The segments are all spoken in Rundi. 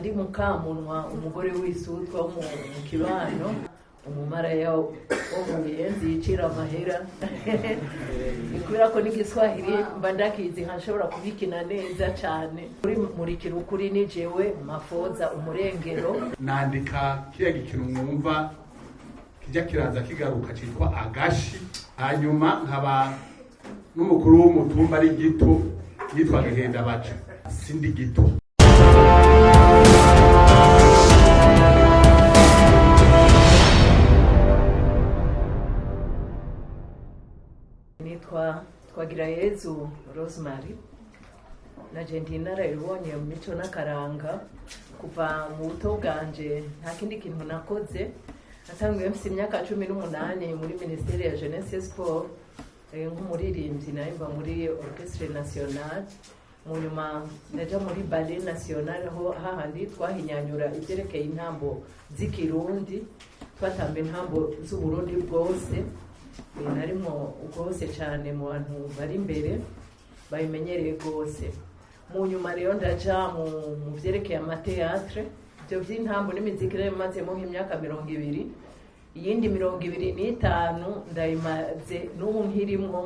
Ndi mukamunwa umugore w'isutwa wo mu kibano umumaraya wo mu Buyenzi yicira amahera kubera ko n'igiswahili mba ndakizi nkashobora kubikina neza cyane muri kirukuri ni jewe Mafoza umurengero nandika kiya gikino mwumva kijya kiraza kigaruka cyitwa agashi hanyuma nkaba n'umukuru w'umutumba ari gito yitwa Gihenda baca sindi gito. Twagirayezu Rosemary na Argentina rayibonye mu mico n'akaranga kuva mu buto bwanje nta kindi kintu nakoze natangiye mfite imyaka 18 muri Ministeri ya Jeunesse et Sport nk'umuririmbyi narimba muri Orchestre Nationale mu nyuma naja muri Ballet National ho hahandi twahinyanyura ibyerekeye intambo z'ikirundi twatamba intambo z'Uburundi bwose narimo rwose cyane mu bantu bari imbere bayimenyereye rwose. Mu nyuma rero ndaja mu byerekeye amateatre byo by'intambo n'imiziki rero mazemo nk'imyaka 20 iyindi 25 ndayimaze n'ubu nkirimwo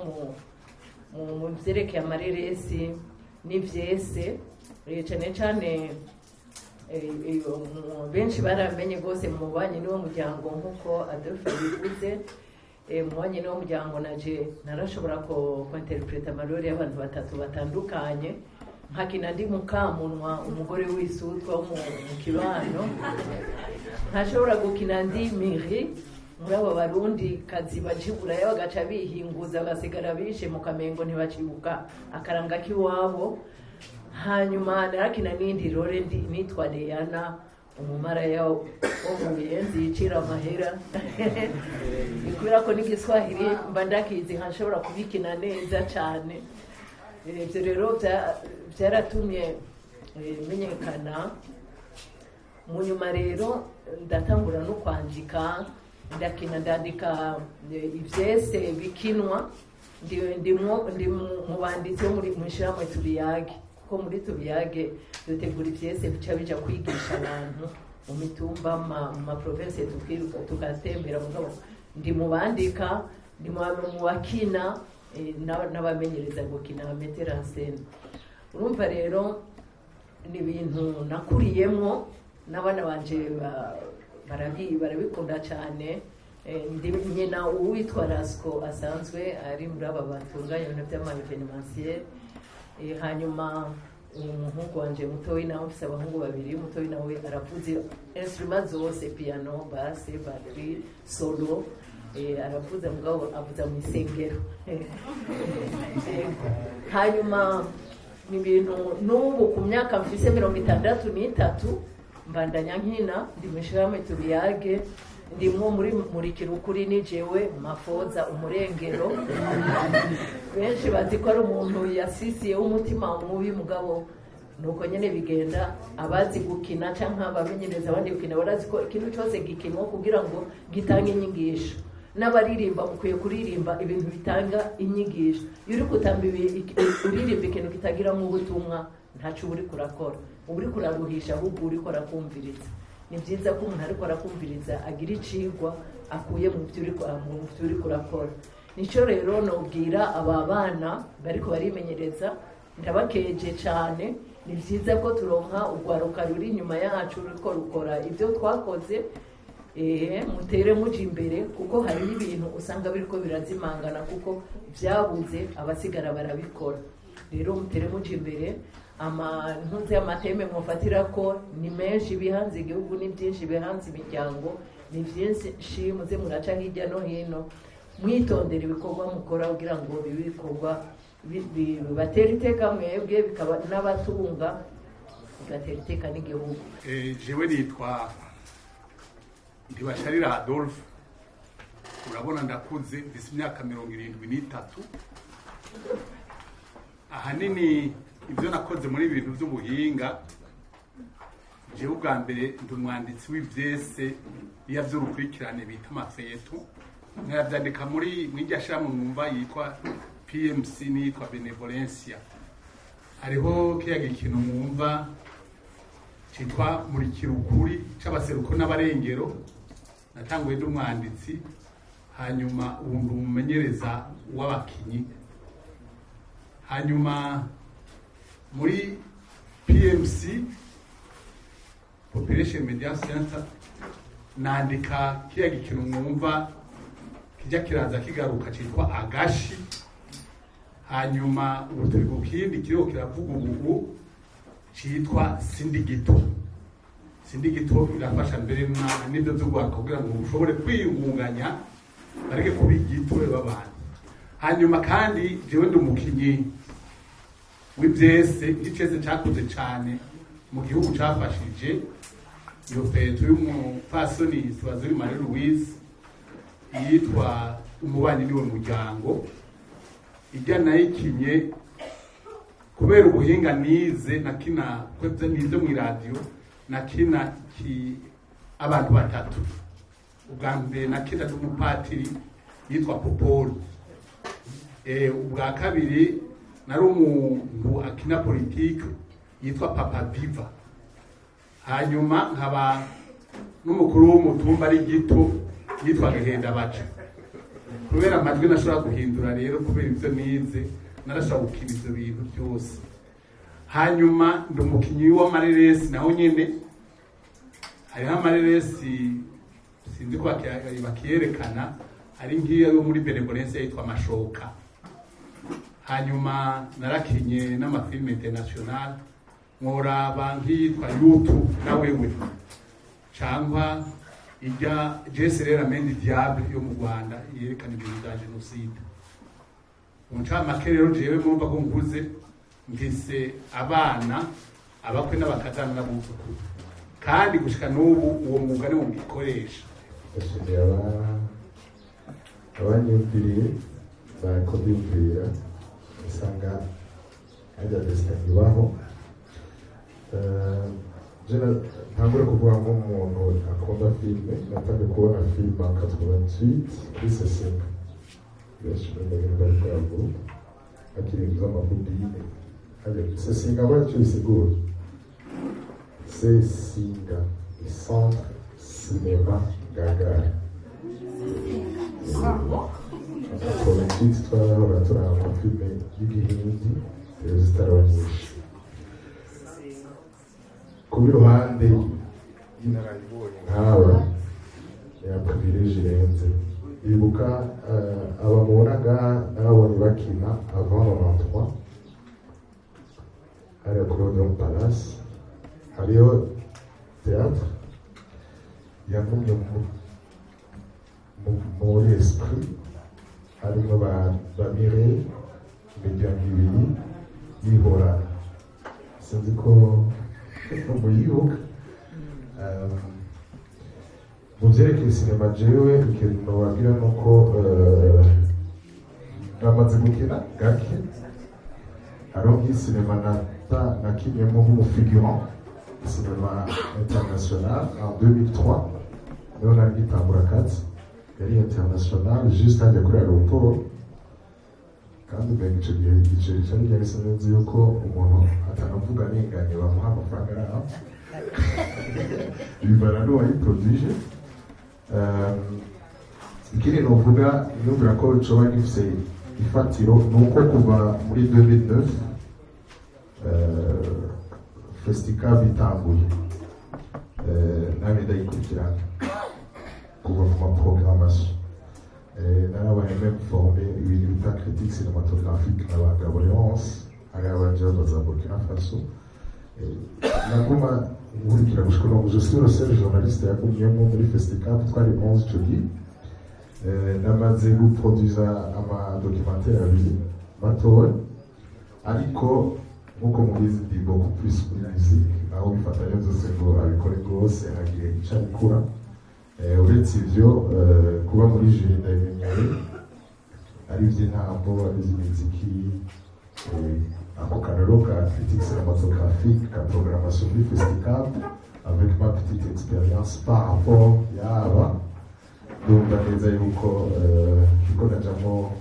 mu byerekeye amareresi n'ivyese cyane cyane benshi baramenye rwose mu banyi niwo muryango nk'uko Adolphe bivuze mwanya no muryango naje narashobora ko interpreta amarori y'abantu batatu batandukanye nkakina ndi mukamunwa umugore w'isutwa wo mu kibano nkashobora gukina ndi Miri muri abo barundi kazi bajibura yo bagaca bihinguza basigara bishe mu kamengo ntibacibuka akaranga kiwabo. Hanyuma narakina n'indi role nitwa Diana umumaraya wo mu Buyenzi yicira amahera kubera ko n'igiswahili mba ndakizi nkashobora kubikina neza cyane. Ibyo rero byaratumye menyekana. Mu nyuma rero ndatangura no kwandika ndandika ivyese bikinwa ndi mu banditsi wo muri Mushiramwe Tubiyage ko muri Tubiyage dutegura ivyese bica bija kwigisha abantu mu mitumba mu province tugatembera mugabo ndi mu bandika ndi mu bakina n'abamenyereza gukina metera en scène. Urumva rero ni ibintu nakuriyemo n'abana banje barabikunda cyane. Ndi nyina uwitwa Rasco asanzwe ari muri aba batunganya ibintu by'amaevenementiel. Hanyuma umuhungu wanje mutoyi nawe ufite abahungu babiri mutoyi nawe aravuze instrument zose piano bass batterie solo aravuze mugabo avuza mu isengero. Hanyuma ni ibintu n'ubu ku myaka mfise 63 mbandanya nkina ndi Mushiramwe Tubiyage ndimwo muri kirukuri ni jewe Mafoza umurengero benshi bazi ko ari umuntu yasisiye umutima mubi mugabo nuko nyene bigenda abazi gukina canke abamenyereza abandi gukina barazi ko ikintu cyose gikinwa kugira ngo gitange inyigisho n'abaririmba mukwiye kuririmba ibintu bitanga inyigisho. Yuri kutamba uririmba ikintu kitagira mu butumwa ntacu uri kurakora uri kuraruhisha ahubwo uri korakumviriza. Ni byiza ko umuntu ariko arakumviriza agira icigwa akuye mu byo uri kurakora. Nico rero nobwira aba bana bariko barimenyereza ndabakeje cyane. Ni byiza ko turonka urwaruka ruri inyuma yacu ruriko rukora ibyo twakoze mutere muje imbere kuko hari ibintu usanga biriko birazimangana kuko byabuze abasigara barabikora. Rero mutere muje imbere ntuze amateme mufatira ko ni menshi bihanze igihugu ni byinshi bihanze imiryango ni byinshi muze muraca hirya no hino mwitondera ibikorwa mukora kugira ngo bibikorwa bibatera iteka mwebwe bikaba n'abatunga bigatera iteka n'igihugu. Jewe nitwa Ntibasharira Adolphe urabona ndakuze mfise imyaka 73 ahanini ibyo nakoze muri ibintu by'ubuhinga. Jewe ubwa mbere ndi umwanditsi w'ivyese iya by'urukurikirane bita amafeto nkabyandika muri mw'ijyashira mu mwumva yitwa PMC nitwa Benevolencia. Hariho kiya gikino mwumva cyitwa Murikira Ukuri c'abaseruko n'abarengero, natanguye ndi umwanditsi, hanyuma ubu ndi umumenyereza w'abakinyi, hanyuma muri PMC Population Media Center nandika kiya gikino mwumva kijya kiraza kigaruka cyitwa Agashi, hanyuma ubu turi kukindi kiriho kiravuga ubu cyitwa Sindigito. Sindigito irafasha mbere n'ibyo byo gwaka kugira ngo ushobore kwiyungunganya bareke kubigitwe babana. Hanyuma kandi jewe ndi umukinyi w'ibyese, icyese cyakuze cyane mu gihugu cyafashije iyo feto y'umupfasoni Tubazuri Marie Louise yitwa Umubanyi niwe muryango, ijya nayikinye kubera ubuhinga nize nakina kwebye nize mu radio, nakina abantu batatu. Ubwa mbere nakina n'umupatiri yitwa Popolo, ubwa kabiri nari umuntu akina politike yitwa Papa Viva, hanyuma nkaba n'umukuru w'umutumba ari gito yitwa Gahenda Baca. Kubera amajwi nashobora guhindura rero, kubera ibyo nize narashobora gukina ibyo bintu byose. Hanyuma ndi umukinyi w'amareresi naho nyene, hariho amareresi sinzi ko bakiyerekana, ari ngiyo yo muri Benevolence yitwa Amashoka. Hanyuma narakinye n'amafilme international, nkoraba nk'iyitwa YouTube na wewe, cyangwa ijya Jeserera Mendi Diable yo mu Rwanda yerekana ibintu bya genocide. Umucamake rero jewe mumva ko nkuze ngise abana abakwe n'abakazana n'abuzukuru, kandi gushika n'ubu uwo mwuga ni wo ngikoresha. Abanyumviriye bariko biyumvira usanga ajya desitanibaho. Ntangure kuvuga nk'umuntu akunda filime, natangiye kubona filime en 88 kuri Sesinga, benshi mu bintu bari bwavuga akiri z'amabudine. Sesinga bacyo bisigura Sesinga Centre Cinéma Gagara. Politiki twahora turaba amafilme y'igihindi zitaraba nyinshi. Ku ruhande y'inararibonye nk'aba ya privilege irenze, ibuka abamubonaga n'ababonye bakina avant 93 hariya kuri Odeon Palace, hariho théâtre yagumye muri esprit, harimo ba Mireille imiryango ibiri yihorana, sinzi ko muyibuka. Mu byerekeye sinema jewe ikintu nobabwira nuko namaze gukina gake, hariho nk'isinema nakinyemo nk'umufigurant sinema international en 2003, niho nari ngitangura akazi, yari international juste hajya kuri aeroport. Kandi mbega icyo gihe igiceri cyari gihise neza yuko umuntu atanavuga ninganye bamuha amafaranga araho bivana n'uwayiproduije. Ikindi novuga yumvira ko coba gifise ifatiro nuko kuva muri 2009 Festicab itanguye, nawe ndayikurikirana kuva ku maprogrammation. Narabaye même formé ibintu bita critique cinématographique n'abagabo Leonce ari abanje baza Burkina Faso. Naguma nkurikira gushika no je suis le seul journaliste yagumyemo muri Festicab, twari 11 ico gihe. Namaze guproduza ama-documentaire abiri matoya, ariko nkuko mubizi ndi beaucoup plus kuri musique, aho bifatanya byose ngo abikore rwose agiye ica bikura. Uretse ivyo kuba muri juri ndabimenyere, ari ivy'intambo, ari ivy'imiziki, ako kanaro ka critique cinématographique ka programmation du Festicab avec ma petite expérience par rapport yaba ndumva neza yuko niko najamo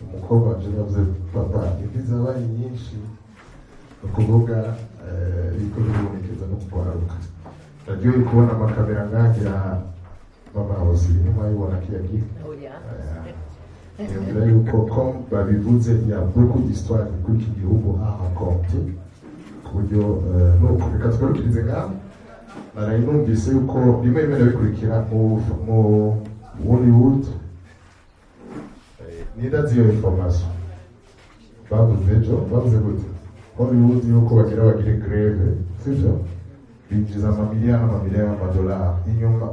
umukobwa wanje yavuze papa imvi zabaye nyinshi, ukuvuga iriko biribonekeza no kugwaruka naryoheye kubona amakamera ngagira mama hose inyuma y'ibona kiyagiye ngira yuko ko babivuze ya beaucoup d'histoire kuri iki gihugu à raconter ku buryo nuko reka twarukirize ngaho naraye numvise yuko rimwe rimwe nabikurikira mu Hollywood nidazi iyo information bavuze gute Hollywood yuko bagire greve sivyo binjiza amamiliyoni y'amadolari inyuma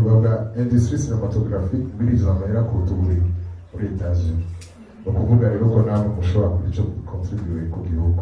bavuga industrie cinematographique binjiza amahera ku tuburi muri Etats-Unis. Ukuvuga rero ko namwe mushobora kugira icyo contribute ku gihugu.